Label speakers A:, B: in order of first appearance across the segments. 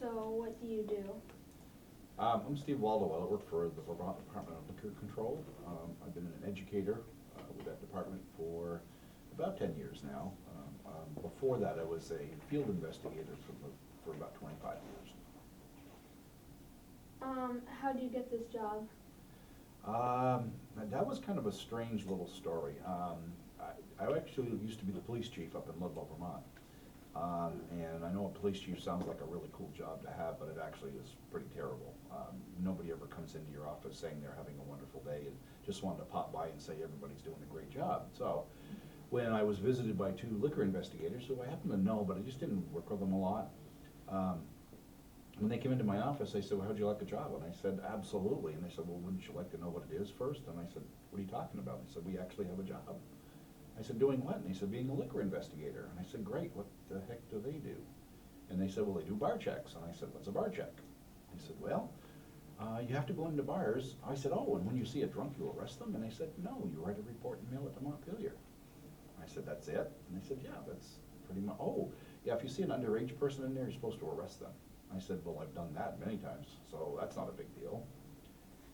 A: So what do you do?
B: I'm Steve Waldo. I work for the Vermont Department of Liquor Control. I've been an educator with that department for about 10 years now. Before that, I was a field investigator for about 25 years.
A: How do you get this job?
B: That was kind of a strange little story. I actually used to be the police chief up in Ludlow, Vermont. And I know a police chief sounds like a really cool job to have, but it actually is pretty terrible. Nobody ever comes into your office saying they're having a wonderful day and just wanted to pop by and say everybody's doing a great job. So when I was visited by two liquor investigators, who I happen to know, but I just didn't work with them a lot, when they came into my office, they said, well, how'd you like the job? And I said, absolutely. And they said, well, wouldn't you like to know what it is first? And I said, what are you talking about? They said, we actually have a job. I said, doing what? And they said, being a liquor investigator. And I said, great, what the heck do they do? And they said, well, they do bar checks. And I said, what's a bar check? They said, well, you have to go into bars. I said, oh, and when you see a drunk, you arrest them? And they said, no, you write a report and mail it to Montpelier. I said, that's it? And they said, yeah, that's pretty much, oh, yeah, if you see an underage person in there, you're supposed to arrest them. I said, well, I've done that many times, so that's not a big deal.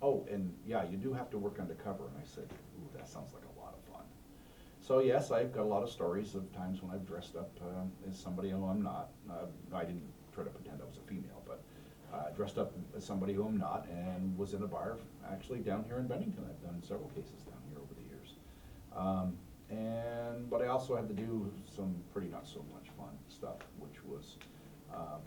B: Oh, and yeah, you do have to work undercover. And I said, ooh, that sounds like a lot of fun. So yes, I've got a lot of stories of times when I've dressed up as somebody who I'm not. I didn't try to pretend I was a female, but dressed up as somebody who I'm not, and was in a bar actually down here in Bennington. I've done several cases down here over the years. But I also had to do some pretty not so much fun stuff, which was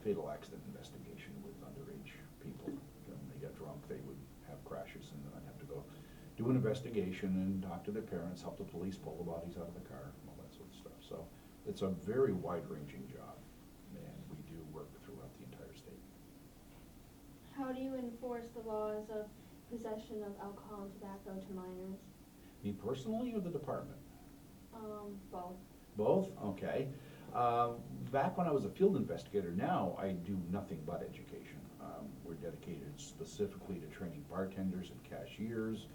B: fatal accident investigation with underage people. When they got drunk, they would have crashes, and then I'd have to go do an investigation and talk to their parents, help the police pull the bodies out of the car, and all that sort of stuff. So it's a very wide-ranging job, and we do work throughout the entire state.
A: How do you enforce the laws of possession of alcohol and tobacco to minors?
B: Me personally, or the department?
A: Both.
B: Both? Okay. Back when I was a field investigator, now I do nothing but education. We're dedicated specifically to training bartenders and cashiers.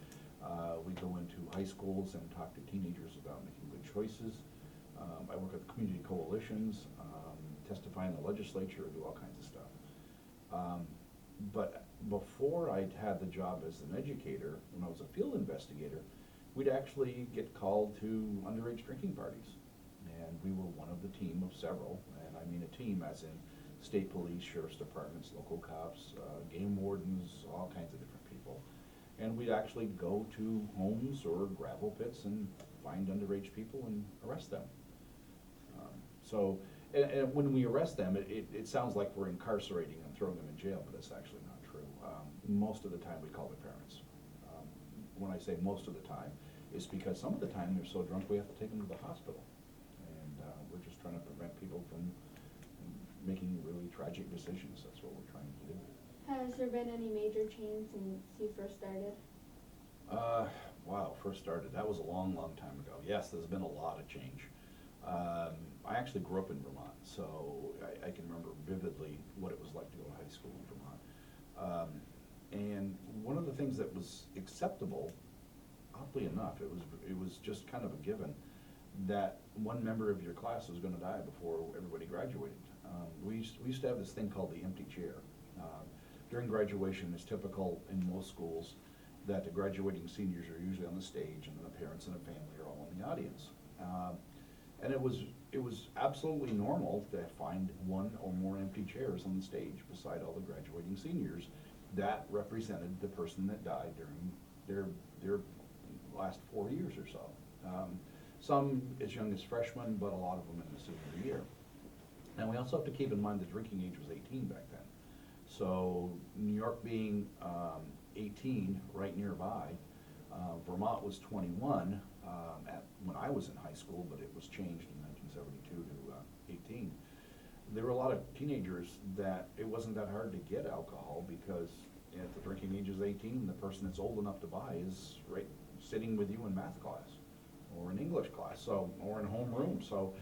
B: We go into high schools and talk to teenagers about making good choices. I work with community coalitions, testify in the legislature, do all kinds of stuff. But before I had the job as an educator, when I was a field investigator, we'd actually get called to underage drinking parties. And we were one of the team of several, and I mean a team as in state police, sheriff's departments, local cops, game wardens, all kinds of different people. And we'd actually go to homes or gravel pits and find underage people and arrest them. And when we arrest them, it sounds like we're incarcerating and throwing them in jail, but it's actually not true. Most of the time we call their parents. When I say most of the time, it's because some of the time they're so drunk we have to take them to the hospital. And we're just trying to prevent people from making really tragic decisions. That's what we're trying to do.
A: Has there been any major change since you first started?
B: Wow, first started. That was a long, long time ago. Yes, there's been a lot of change. I actually grew up in Vermont, so I can remember vividly what it was like to go to high school in Vermont. And one of the things that was acceptable, oddly enough, it was just kind of a given that one member of your class was going to die before everybody graduated. We used to have this thing called the empty chair. During graduation, it's typical in most schools that the graduating seniors are usually on the stage, and then the parents and the family are all in the audience. And it was absolutely normal to find one or more empty chairs on the stage beside all the graduating seniors that represented the person that died during their last 4 years or so. Some as young as freshmen, but a lot of them in the senior year. And we also have to keep in mind the drinking age was 18 back then. So New York being 18 right nearby, Vermont was 21 when I was in high school, but it was changed in 1972 to 18. There were a lot of teenagers that it wasn't that hard to get alcohol because at the drinking age is 18, the person that's old enough to buy is right sitting with you in math class or in English class, or in homeroom. So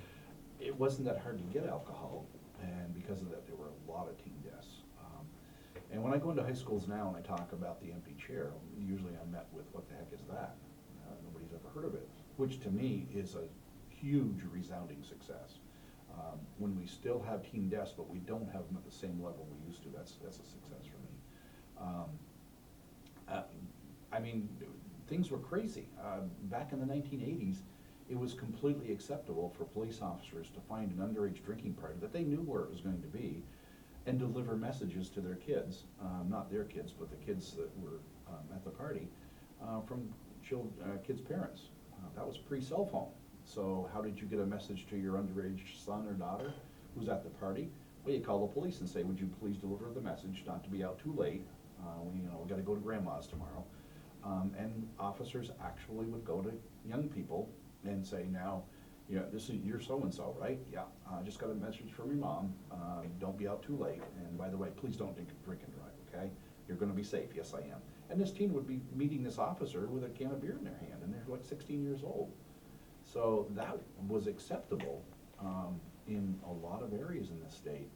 B: it wasn't that hard to get alcohol, and because of that, there were a lot of teen deaths. And when I go into high schools now and I talk about the empty chair, usually I'm met with, what the heck is that? Nobody's ever heard of it, which to me is a huge resounding success. when we still have teen deaths, but we don't have them at the same level we used to, that's a success for me. I mean, things were crazy. Back in the 1980s, it was completely acceptable for police officers to find an underage drinking party that they knew where it was going to be and deliver messages to their kids, not their kids, but the kids that were at the party, from kids' parents. That was pre-cell phone. So how did you get a message to your underage son or daughter who's at the party? Well, you call the police and say, would you please deliver the message, not to be out too late. We got to go to grandma's tomorrow. And officers actually would go to young people and say, now, you're so-and-so, right? Yeah, I just got a message from your mom. Don't be out too late. And by the way, please don't drink and drive, okay? You're gonna be safe. Yes, I am. And this teen would be meeting this officer with a can of beer in their hand, and they're like 16 years old. So that was acceptable in a lot of areas in the state.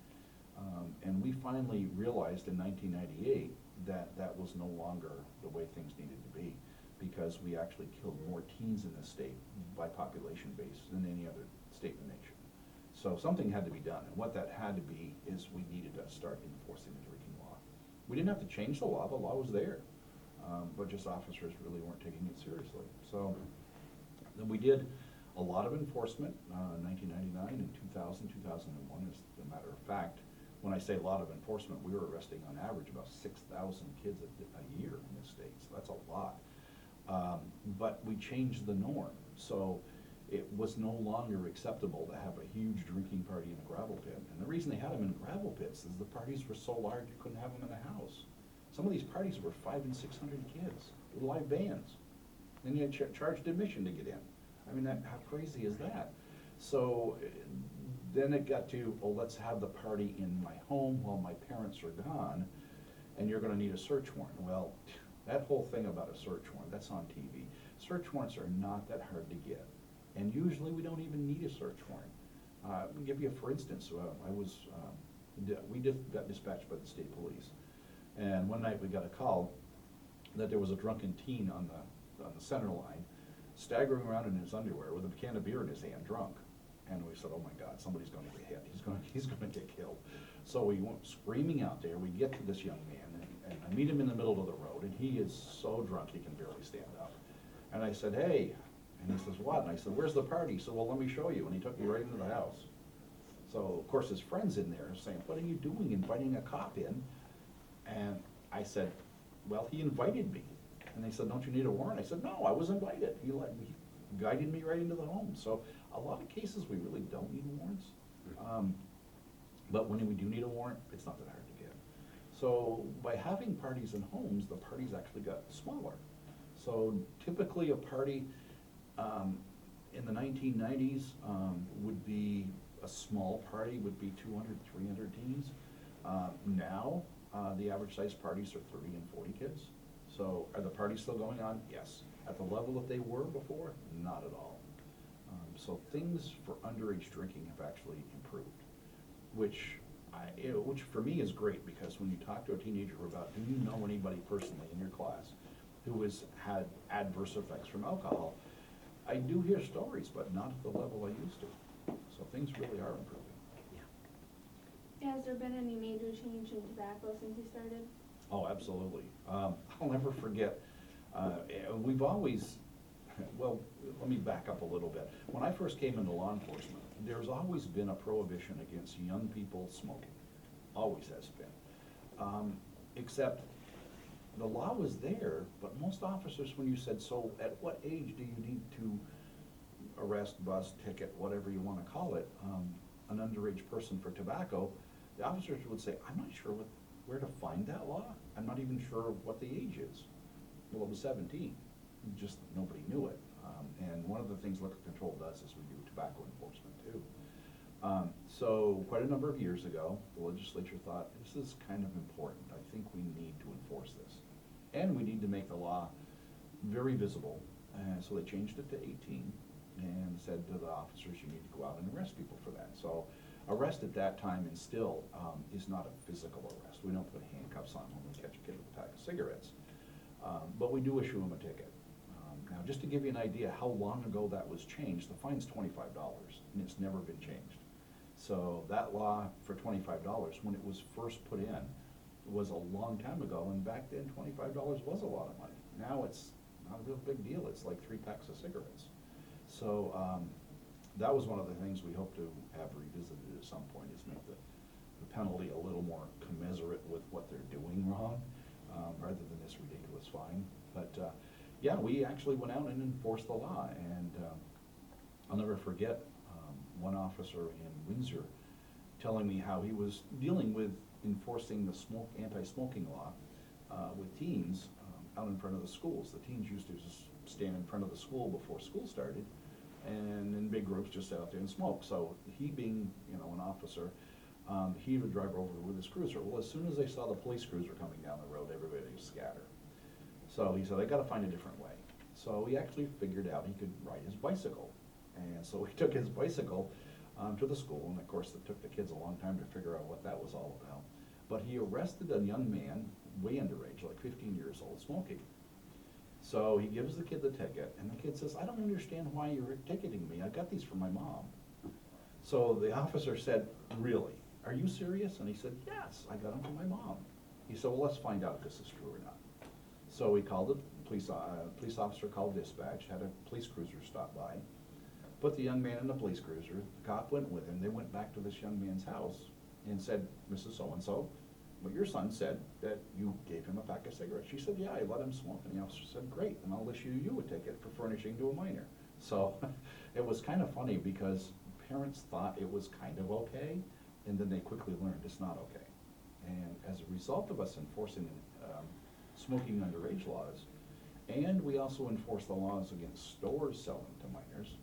B: And we finally realized in 1998 that that was no longer the way things needed to be, because we actually killed more teens in this state by population base than any other state in the nation. So something had to be done, and what that had to be is we needed to start enforcing the drinking law. We didn't have to change the law was there, but just officers really weren't taking it seriously. So then we did a lot of enforcement, 1999 and 2000, 2001 as a matter of fact. When I say a lot of enforcement, we were arresting on average about 6,000 kids a year in this state, so that's a lot. But we changed the norm, so it was no longer acceptable to have a huge drinking party in a gravel pit. And the reason they had them in gravel pits is the parties were so large you couldn't have them in the house. Some of these parties were 500 and 600 kids with live bands. Then you had charged admission to get in. I mean, how crazy is that? So then it got to, well, let's have the party in my home while my parents are gone, and you're gonna need a search warrant. Well, that whole thing about a search warrant, that's on TV. Search warrants are not that hard to get, and usually we don't even need a search warrant. I'll give you, for instance, we got dispatched by the state police, and one night we got a call that there was a drunken teen on the center line, staggering around in his underwear with a can of beer in his hand, drunk. And we said, oh my God, somebody's gonna get hit. He's gonna get killed. So we went screaming out there. We get to this young man, and I meet him in the middle of the road, and he is so drunk he can barely stand up. And I said, hey, and he says, what? And I said, where's the party? He said, well, let me show you. And he took me right into the house. So, of course, his friend's in there saying, what are you doing, inviting a cop in? And I said, well, he invited me. And they said, don't you need a warrant? I said, no, I was invited. He guided me right into the home. So a lot of cases, we really don't need warrants. But when we do need a warrant, it's not that hard to get. So by having parties in homes, the parties actually got smaller. So typically a party in the 1990s would be, a small party would be 200, 300 teens. Now, the average size parties are 30 and 40 kids. So are the parties still going on? Yes. At the level that they were before? Not at all. So things for underage drinking have actually improved, which for me is great, because when you talk to a teenager about, do you know anybody personally in your class who has had adverse effects from alcohol, I do hear stories, but not at the level I used to. So things really are improving.
A: Has there been any major change in tobacco since you started?
B: Oh, absolutely. I'll never forget, we've always, well, let me back up a little bit. When I first came into law enforcement, there's always been a prohibition against young people smoking. Always has been. Except the law was there, but most officers, when you said, so at what age do you need to arrest, bust, ticket, whatever you want to call it, an underage person for tobacco, the officers would say, I'm not sure where to find that law. I'm not even sure what the age is. Well, it was 17, just nobody knew it. And one of the things liquor control does is we do tobacco enforcement too. So quite a number of years ago, the legislature thought, this is kind of important. I think we need to enforce this. And we need to make the law very visible. And so they changed it to 18 and said to the officers, you need to go out and arrest people for that. So arrest at that time and still is not a physical arrest. We don't put handcuffs on when we catch a kid with a pack of cigarettes. But we do issue them a ticket. Now, just to give you an idea how long ago that was changed, the fine's $25, and it's never been changed. So that law for $25, when it was first put in, was a long time ago, and back then, $25 was a lot of money. Now it's not a real big deal, it's like 3 packs of cigarettes. So, that was one of the things we hope to have revisited at some point, is make the penalty a little more commensurate with what they're doing wrong, rather than this ridiculous fine. But, yeah, we actually went out and enforced the law, and I'll never forget one officer in Windsor telling me how he was dealing with enforcing the anti-smoking law with teens out in front of the schools. The teens used to just stand in front of the school before school started, and in big groups just out there and smoke. So he, being, you know, an officer, he would drive over with his cruiser. Well, as soon as they saw the police cruiser coming down the road, everybody would scatter. So he said, I gotta find a different way. So he actually figured out he could ride his bicycle. And so he took his bicycle to the school, and of course it took the kids a long time to figure out what that was all about. But he arrested a young man, way underage, like 15 years old, smoking. So he gives the kid the ticket, and the kid says, I don't understand why you're ticketing me. I got these from my mom. So the officer said, really? Are you serious? And he said, yes, I got them from my mom. He said, well, let's find out if this is true or not. So he called the police officer called dispatch, had a police cruiser stop by, put the young man in the police cruiser. The cop went with him. They went back to this young man's house and said, Mrs. So-and-so, well, your son said that you gave him a pack of cigarettes. She said, yeah, I let him smoke. And the officer said, great, and I'll issue you a ticket for furnishing to a minor. So it was kind of funny because parents thought it was kind of okay, and then they quickly learned it's not okay. And as a result of us enforcing smoking underage laws, and we also enforce the laws against stores selling to minors,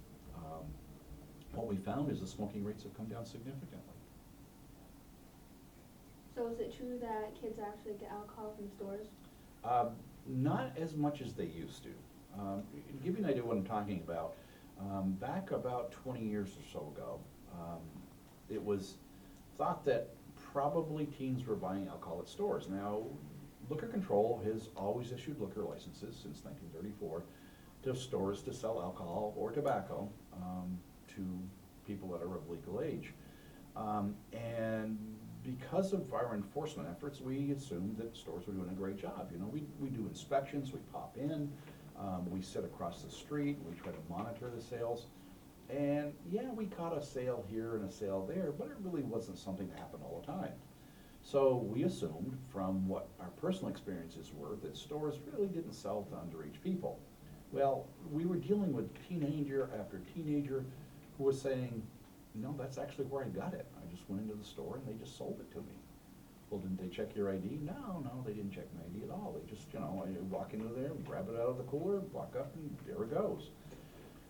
B: what we found is the smoking rates have come down significantly.
A: So is it true that kids actually get alcohol from stores?
B: Not as much as they used to. To give you an idea of what I'm talking about, back about 20 years or so ago, it was thought that probably teens were buying alcohol at stores. Now, Liquor Control has always issued liquor licenses since 1934 to stores to sell alcohol or tobacco to people that are of legal age. And because of our enforcement efforts, we assumed that stores were doing a great job. You know, we do inspections, we pop in, we sit across the street, we try to monitor the sales. And yeah, we caught a sale here and a sale there, but it really wasn't something that happened all the time. So we assumed from what our personal experiences were that stores really didn't sell to underage people. Well, we were dealing with teenager after teenager who was saying, no, that's actually where I got it. I just went into the store and they just sold it to me. Well, didn't they check your ID? No, they didn't check my ID at all. They just, you know, I walk into there, grab it out of the cooler, walk up, and there it goes.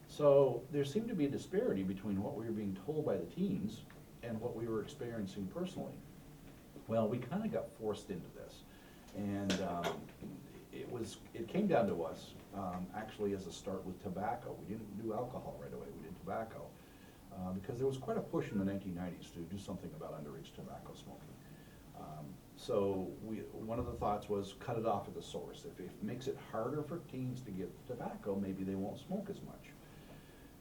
B: So there seemed to be a disparity between what we were being told by the teens and what we were experiencing personally. Well, we kind of got forced into this, and it came down to us actually as a start with tobacco. We didn't do alcohol right away. We did tobacco because there was quite a push in the 1990s to do something about underage tobacco smoking. So one of the thoughts was cut it off at the source. If it makes it harder for teens to get tobacco, maybe they won't smoke as much.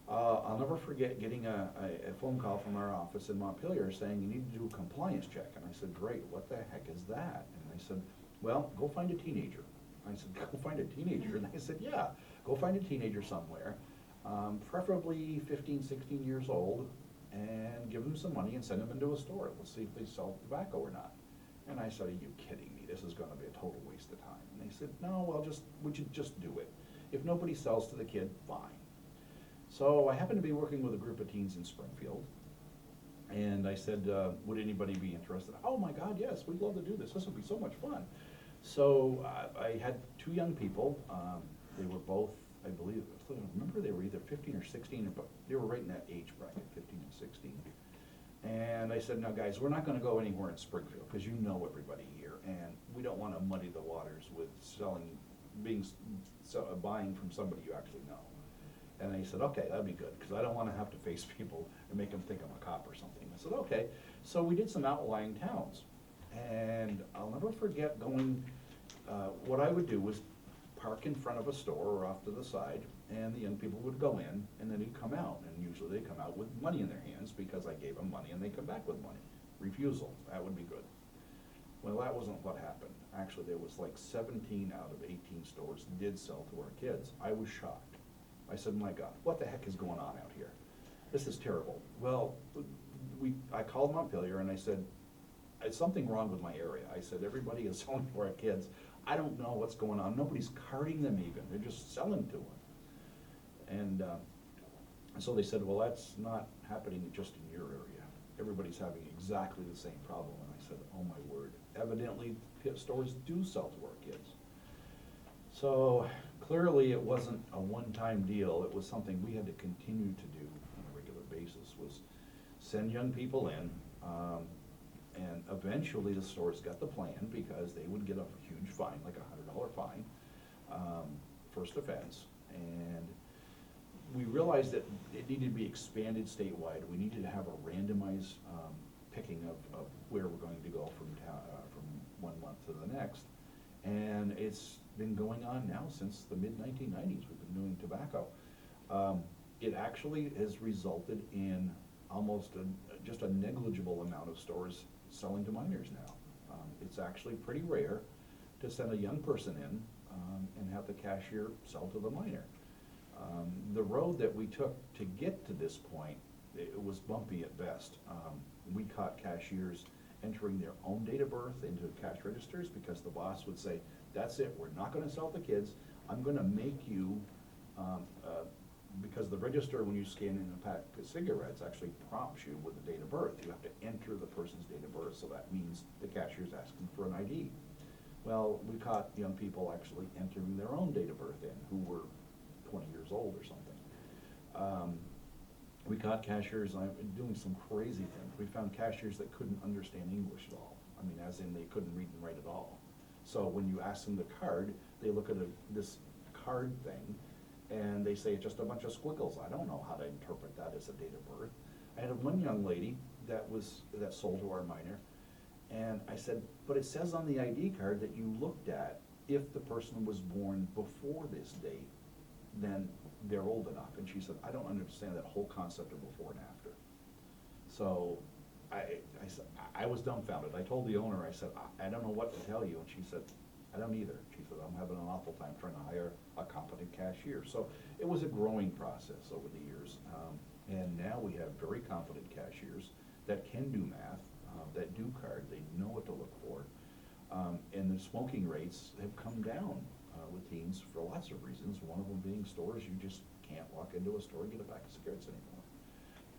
B: I'll never forget getting a phone call from our office in Montpelier saying you need to do a compliance check. And I said, great, what the heck is that? And they said, well, go find a teenager. I said, go find a teenager? And they said, yeah, go find a teenager somewhere, preferably 15, 16 years old, and give them some money and send them into a store. Let's see if they sell tobacco or not. And I said, are you kidding me? This is going to be a total waste of time. And they said, no, well, we should just do it. If nobody sells to the kid, fine. So I happened to be working with a group of teens in Springfield, and I said, would anybody be interested? Oh my God, yes, we'd love to do this. This would be so much fun. So I had 2 young people. They were both, I believe, I remember they were either 15 or 16, but they were right in that age bracket, 15 and 16. And I said, now guys, we're not going to go anywhere in Springfield because you know everybody here, and we don't want to muddy the waters with buying from somebody you actually know. And they said, okay, that'd be good, because I don't want to have to face people and make them think I'm a cop or something. I said, okay. So we did some outlying towns. And I'll never forget going, what I would do was park in front of a store or off to the side, and the young people would go in, and then they'd come out, and usually they come out with money in their hands because I gave them money, and they come back with money. Refusal, that would be good. Well, that wasn't what happened. Actually, there was like 17 out of 18 stores did sell to our kids. I was shocked. I said, my God, what the heck is going on out here? This is terrible. Well, I called Montpelier and I said, there's something wrong with my area. I said, everybody is selling to our kids. I don't know what's going on. Nobody's carding them even. They're just selling to them. And so they said, well, that's not happening just in your area. Everybody's having exactly the same problem. And I said, oh my word. Evidently, stores do sell to our kids. So clearly it wasn't a one-time deal. It was something we had to continue to do on a regular basis, was send young people in. And eventually the stores got the plan because they would get a huge fine, like a $100 fine, first offense. And we realized that it needed to be expanded statewide. We needed to have a randomized picking of where we're going to go from 1 month to the next. And it's been going on now since the mid-1990s. We've been doing tobacco. It actually has resulted in almost just a negligible amount of stores selling to minors now. It's actually pretty rare to send a young person in and have the cashier sell to the minor. The road that we took to get to this point, it was bumpy at best. We caught cashiers entering their own date of birth into cash registers because the boss would say, that's it, we're not gonna sell to kids. I'm gonna make you, because the register, when you scan in a pack of cigarettes, actually prompts you with the date of birth. You have to enter the person's date of birth, so that means the cashier's asking for an ID. Well, we caught young people actually entering their own date of birth in, who were 20 years old or something. We caught cashiers doing some crazy things. We found cashiers that couldn't understand English at all. I mean, as in they couldn't read and write at all. So when you ask them the card, they look at this card thing, and they say it's just a bunch of squiggles. I don't know how to interpret that as a date of birth. I had one young lady that sold to our minor, and I said, but it says on the ID card that you looked at if the person was born before this date, then they're old enough. And she said, I don't understand that whole concept of before and after. So I was dumbfounded. I told the owner, I said, I don't know what to tell you. And she said, I don't either. She said, I'm having an awful time trying to hire a competent cashier. So it was a growing process over the years. And now we have very competent cashiers that can do math, that do card, they know what to look for. And the smoking rates have come down with teens for lots of reasons, one of them being stores. You just can't walk into a store and get a pack of cigarettes anymore.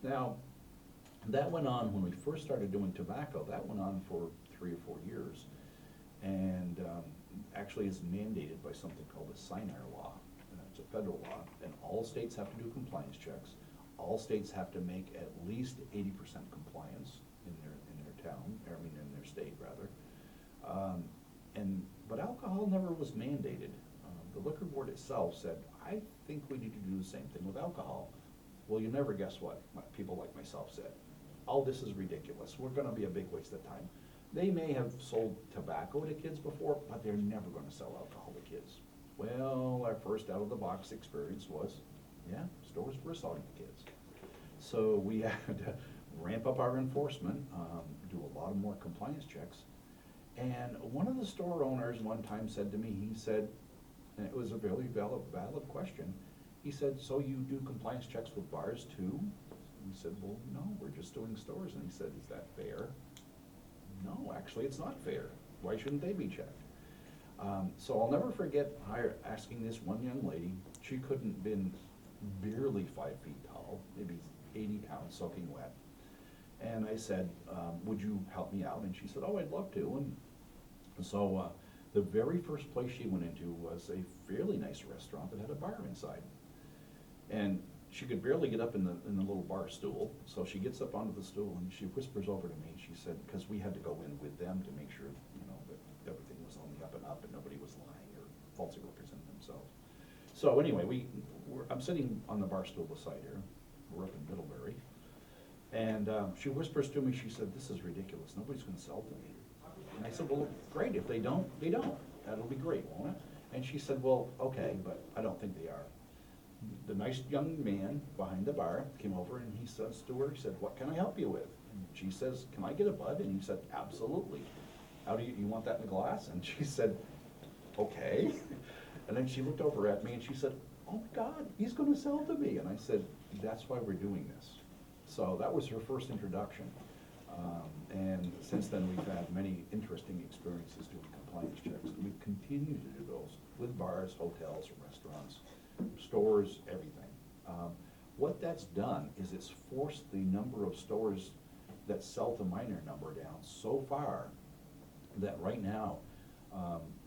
B: Now, that went on when we first started doing tobacco. That went on for 3 or 4 years, and actually is mandated by something called the Sinar law. It's a federal law, and all states have to do compliance checks. All states have to make at least 80% compliance in their town, in their state rather. But alcohol never was mandated. The liquor board itself said, I think we need to do the same thing with alcohol. Well, you never guess what people like myself said. All this is ridiculous. We're gonna be a big waste of time. They may have sold tobacco to kids before, but they're never gonna sell alcohol to kids. Well, our first out-of-the-box experience was, yeah, stores were selling to kids. So we had to ramp up our enforcement, do a lot of more compliance checks. And one of the store owners one time said to me, he said, and it was a very valid question, he said, so you do compliance checks with bars too? We said, well, no, we're just doing stores. And he said, is that fair? No, actually it's not fair. Why shouldn't they be checked? So I'll never forget asking this one young lady, she couldn't been barely 5 feet tall, maybe 80 pounds soaking wet. And I said, would you help me out? And she said, oh, I'd love to. And so the very first place she went into was a fairly nice restaurant that had a bar inside. And she could barely get up in the little bar stool. So she gets up onto the stool and she whispers over to me. She said, because we had to go in with them to make sure, that everything was on the up and up and nobody was lying or falsely representing themselves. So anyway, I'm sitting on the bar stool beside her. We're up in Middlebury. And she whispers to me, she said, this is ridiculous. Nobody's going to sell to me. And I said, well, great. If they don't, they don't. That'll be great, won't it? And she said, well, okay, but I don't think they are. The nice young man behind the bar came over and he says to her, he said, what can I help you with? And she says, can I get a bud? And he said, absolutely. How do you want that in a glass? And she said, okay. And then she looked over at me and she said, oh my God, he's gonna sell to me. And I said, that's why we're doing this. So that was her first introduction. And since then, we've had many interesting experiences doing compliance checks. We continue to do those with bars, hotels, restaurants, stores, everything. What that's done is it's forced the number of stores that sell to minor number down so far that right now,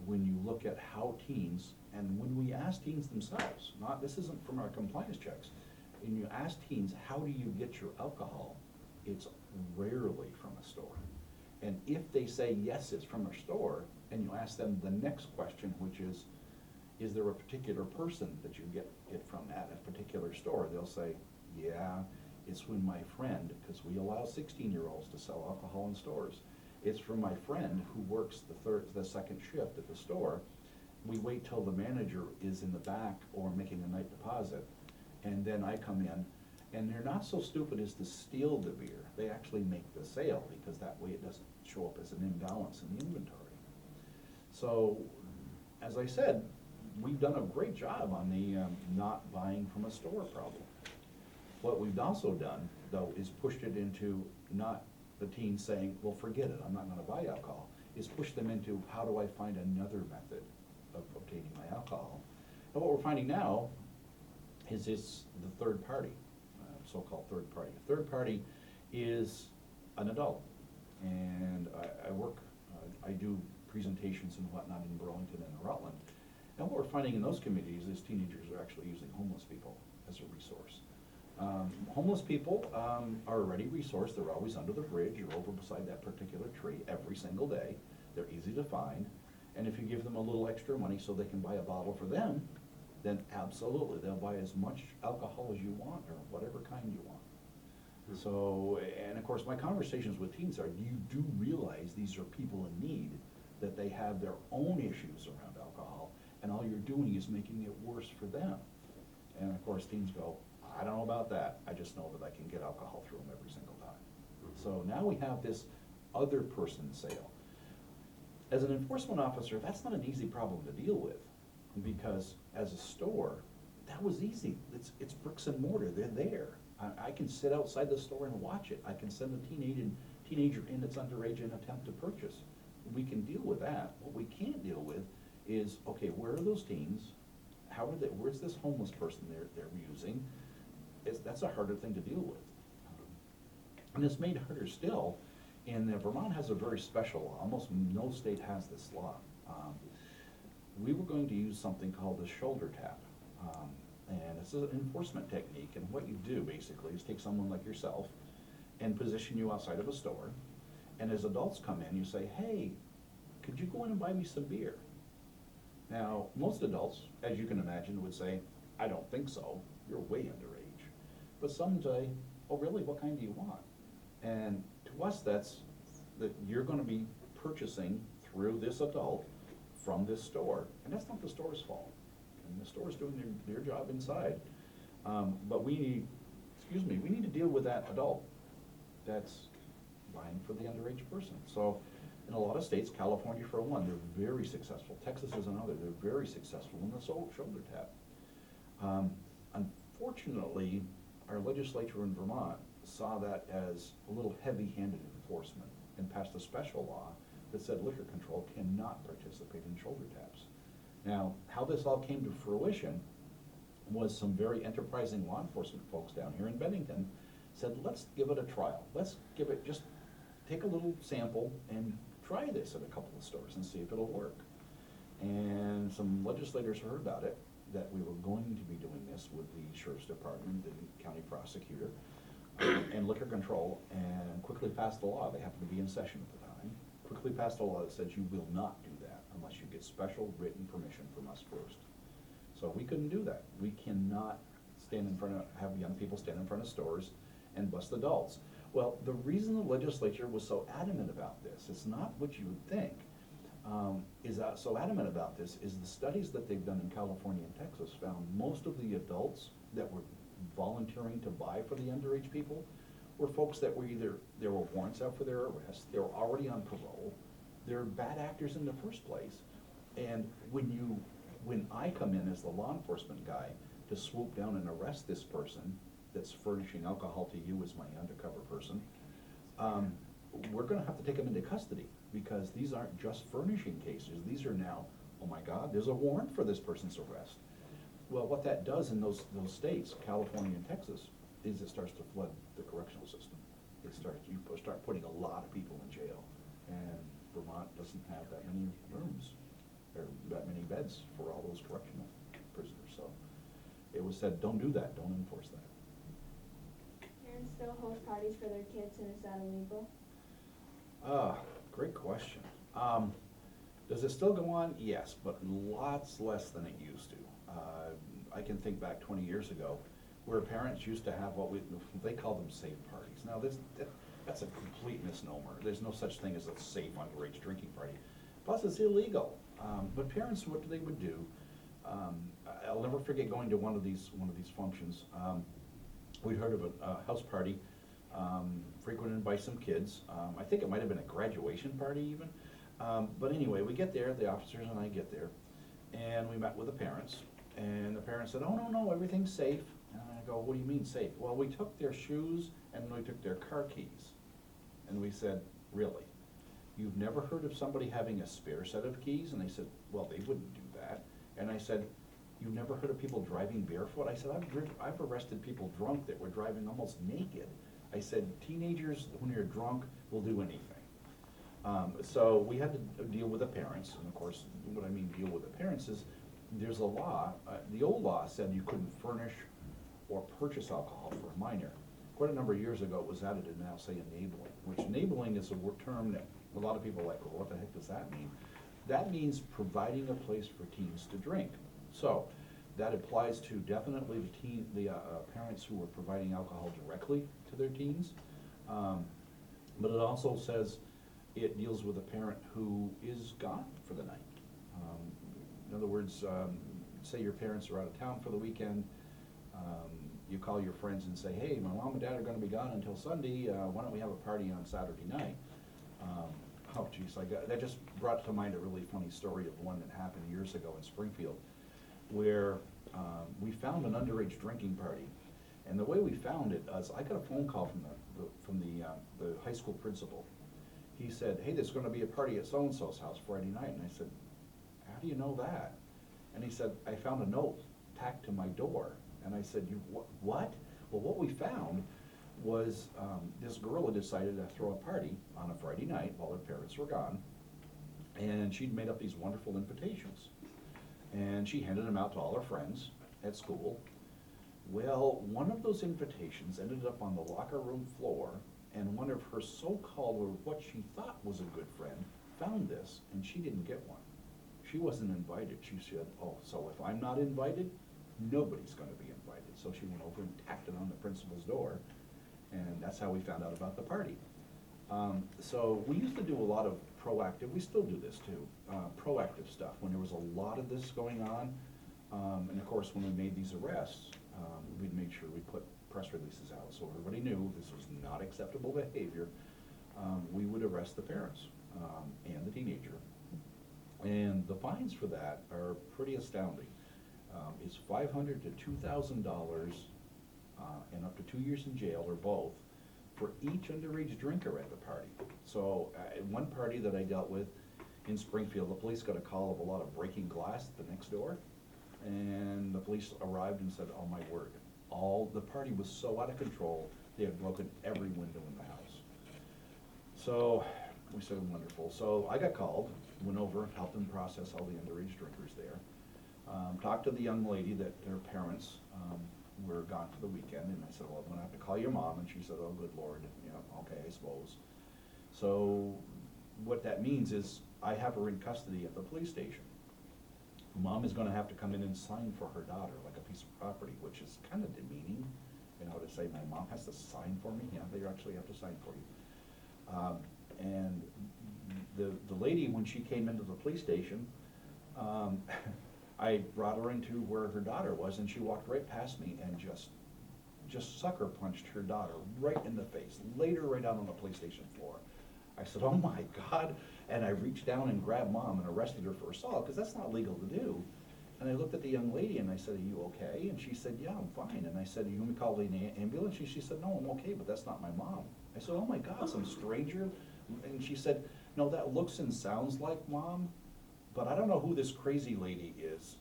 B: when you look at how teens, and when we ask teens themselves, this isn't from our compliance checks, and you ask teens, how do you get your alcohol? It's rarely from a store. And if they say, yes, it's from a store, and you ask them the next question, which is there a particular person that you get it from at a particular store? They'll say, yeah, it's when my friend, because we allow 16-year-olds to sell alcohol in stores. It's from my friend who works the second shift at the store. We wait till the manager is in the back or making a night deposit, and then I come in, and they're not so stupid as to steal the beer. They actually make the sale, because that way it doesn't show up as an imbalance in the inventory. So, as I said, we've done a great job on the not buying from a store problem. What we've also done, though, is pushed it into not the teens saying, well, forget it, I'm not gonna buy alcohol, is push them into, how do I find another method of obtaining my alcohol? And what we're finding now is it's the third party, so-called third party. A third party is an adult, and I do presentations and whatnot in Burlington and Rutland, and what we're finding in those communities is teenagers are actually using homeless people as a resource. Homeless people are already resourced. They're always under the bridge or over beside that particular tree every single day. They're easy to find, and if you give them a little extra money so they can buy a bottle for them, then absolutely, they'll buy as much alcohol as you want, or whatever kind you want. So, and of course, my conversations with teens are, you do realize these are people in need, that they have their own issues around alcohol, and all you're doing is making it worse for them. And of course, teens go, I don't know about that, I just know that I can get alcohol through them every single time. So now we have this other person sale. As an enforcement officer, that's not an easy problem to deal with, because as a store, that was easy. It's bricks and mortar, they're there. I can sit outside the store and watch it. I can send a teenager in that's underage and attempt to purchase. We can deal with that. What we can't deal with is, okay, where are those teens? Where's this homeless person they're using? That's a harder thing to deal with. And it's made harder still, and Vermont has a very special law. Almost no state has this law. We were going to use something called the shoulder tap. And it's an enforcement technique, and what you do basically is take someone like yourself and position you outside of a store, and as adults come in, you say, hey, could you go in and buy me some beer? Now, most adults, as you can imagine, would say, I don't think so, you're way underage. But some say, oh really, what kind do you want? And to us, that's that you're gonna be purchasing through this adult from this store, and that's not the store's fault. And the store's doing their job inside. But we need to deal with that adult that's buying for the underage person. So in a lot of states, California for one, they're very successful. Texas is another, they're very successful in the shoulder tap. Unfortunately, our legislature in Vermont saw that as a little heavy-handed enforcement and passed a special law that said liquor control cannot participate in shoulder taps. Now, how this all came to fruition was some very enterprising law enforcement folks down here in Bennington said, let's give it a trial. Let's give it, just take a little sample and try this at a couple of stores and see if it'll work. And some legislators heard about it, that we were going to be doing this with the Sheriff's Department, the county prosecutor, and liquor control, and quickly passed the law. They happened to be in session at the time. Quickly passed a law that says you will not do that unless you get special written permission from us first. So we couldn't do that. We cannot have young people stand in front of stores and bust adults. Well, the reason the legislature was so adamant about this, it's not what you would think. is so adamant about this is the studies that they've done in California and Texas found most of the adults that were volunteering to buy for the underage people were folks that were either, there were warrants out for their arrest, they were already on parole, they're bad actors in the first place. And when I come in as the law enforcement guy to swoop down and arrest this person that's furnishing alcohol to you as my undercover person, we're gonna have to take them into custody, because these aren't just furnishing cases, these are now, oh my God, there's a warrant for this person's arrest. Well, what that does in those states, California and Texas, is it starts to flood the correctional system. You start putting a lot of people in jail, and Vermont doesn't have that many rooms, or that many beds for all those correctional prisoners, so it was said, don't do that, don't enforce that.
A: Parents still host parties for their kids, and is that illegal?
B: Great question. Does it still go on? Yes, but lots less than it used to. I can think back 20 years ago, where parents used to have what they call them safe parties. Now, that's a complete misnomer. There's no such thing as a safe underage drinking party. Plus, it's illegal. But parents, what they would do, I'll never forget going to one of these functions. We'd heard of a house party frequented by some kids. I think it might have been a graduation party even. But anyway, we get there, the officers and I get there, and we met with the parents. And the parents said, oh, no, everything's safe. And I go, what do you mean safe? Well, we took their shoes and we took their car keys. And we said, really? You've never heard of somebody having a spare set of keys? And they said, well, they wouldn't do that. And I said, you've never heard of people driving barefoot? I said, I've arrested people drunk that were driving almost naked. I said, teenagers, when you're drunk, will do anything. So we had to deal with the parents, and of course, what I mean deal with the parents is, there's a law, the old law said you couldn't furnish or purchase alcohol for a minor. Quite a number of years ago, it was added to now say enabling, which enabling is a term that a lot of people are like, well, what the heck does that mean? That means providing a place for teens to drink. So that applies to definitely the parents who are providing alcohol directly to their teens. But it also says it deals with a parent who is gone for the night. In other words, say your parents are out of town for the weekend, you call your friends and say, hey, my mom and dad are gonna be gone until Sunday, why don't we have a party on Saturday night? Oh geez, that just brought to mind a really funny story of one that happened years ago in Springfield, where we found an underage drinking party. And the way we found it is, I got a phone call from the high school principal. He said, hey, there's gonna be a party at so-and-so's house Friday night. And I said, how do you know that? And he said, I found a note tacked to my door. And I said, what? Well, what we found was this girl had decided to throw a party on a Friday night while her parents were gone. And she'd made up these wonderful invitations. And she handed them out to all her friends at school. Well, one of those invitations ended up on the locker room floor, and one of her so-called, or what she thought was a good friend, found this, and she didn't get one. She wasn't invited. She said, oh, so if I'm not invited, nobody's gonna be invited. So she went over and tacked it on the principal's door, and that's how we found out about the party. So we used to do a lot of proactive, we still do this too, proactive stuff when there was a lot of this going on. And of course, when we made these arrests, we'd make sure we put press releases out so everybody knew this was not acceptable behavior. We would arrest the parents and the teenager. And the fines for that are pretty astounding. It's $500 to $2,000 and up to 2 years in jail, or both, for each underage drinker at the party. So at one party that I dealt with in Springfield, the police got a call of a lot of breaking glass at the next door. And the police arrived and said, oh my word, the party was so out of control, they had broken every window in the house. So we said, wonderful. So I got called, went over, helped them process all the underage drinkers there. Talked to the young lady that their parents were gone for the weekend, and I said, well, I'm gonna have to call your mom, and she said, oh, good Lord, yeah, okay, I suppose. So what that means is I have her in custody at the police station. Mom is gonna have to come in and sign for her daughter, like a piece of property, which is kind of demeaning, you know, to say my mom has to sign for me. Yeah, they actually have to sign for you. And the lady, when she came into the police station, I brought her into where her daughter was, and she walked right past me and just sucker punched her daughter right in the face, laid her right out on the police station floor. I said, oh my God, and I reached down and grabbed Mom and arrested her for assault, because that's not legal to do. And I looked at the young lady and I said, are you okay? And she said, yeah, I'm fine. And I said, you want me to call the ambulance? She said, no, I'm okay, but that's not my mom. I said, oh my God, some stranger? And she said, no, that looks and sounds like Mom, but I don't know who this crazy lady is,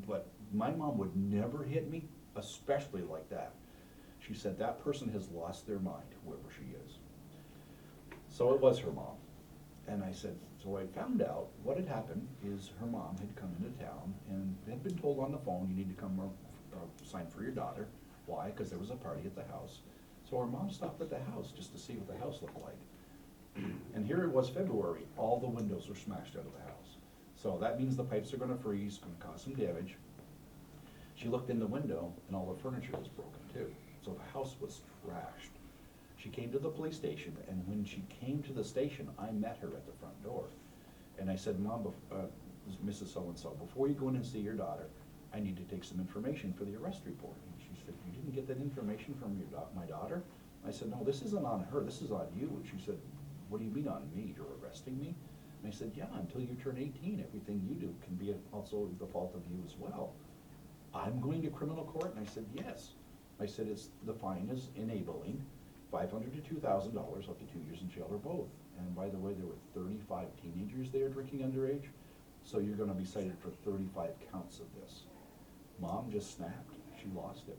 B: but my mom would never hit me, especially like that. She said, that person has lost their mind, whoever she is. So it was her mom. And I said, so I found out what had happened is her mom had come into town and had been told on the phone, you need to come sign for your daughter. Why? Because there was a party at the house. So her mom stopped at the house just to see what the house looked like. And here it was February, all the windows were smashed out of the house. So that means the pipes are gonna freeze, gonna cause some damage. She looked in the window and all the furniture was broken too. So the house was trashed. She came to the police station, and when she came to the station, I met her at the front door. And I said, Mom, Mrs. So-and-so, before you go in and see your daughter, I need to take some information for the arrest report. And she said, you didn't get that information from my daughter? I said, no, this isn't on her, this is on you. And she said, what do you mean on me? You're arresting me? And I said, yeah, until you turn 18, everything you do can be also the fault of you as well. I'm going to criminal court? And I said, yes. I said, the fine is enabling, $500 to $2,000, up to 2 years in jail or both. And by the way, there were 35 teenagers there drinking underage, so you're gonna be cited for 35 counts of this. Mom just snapped, she lost it.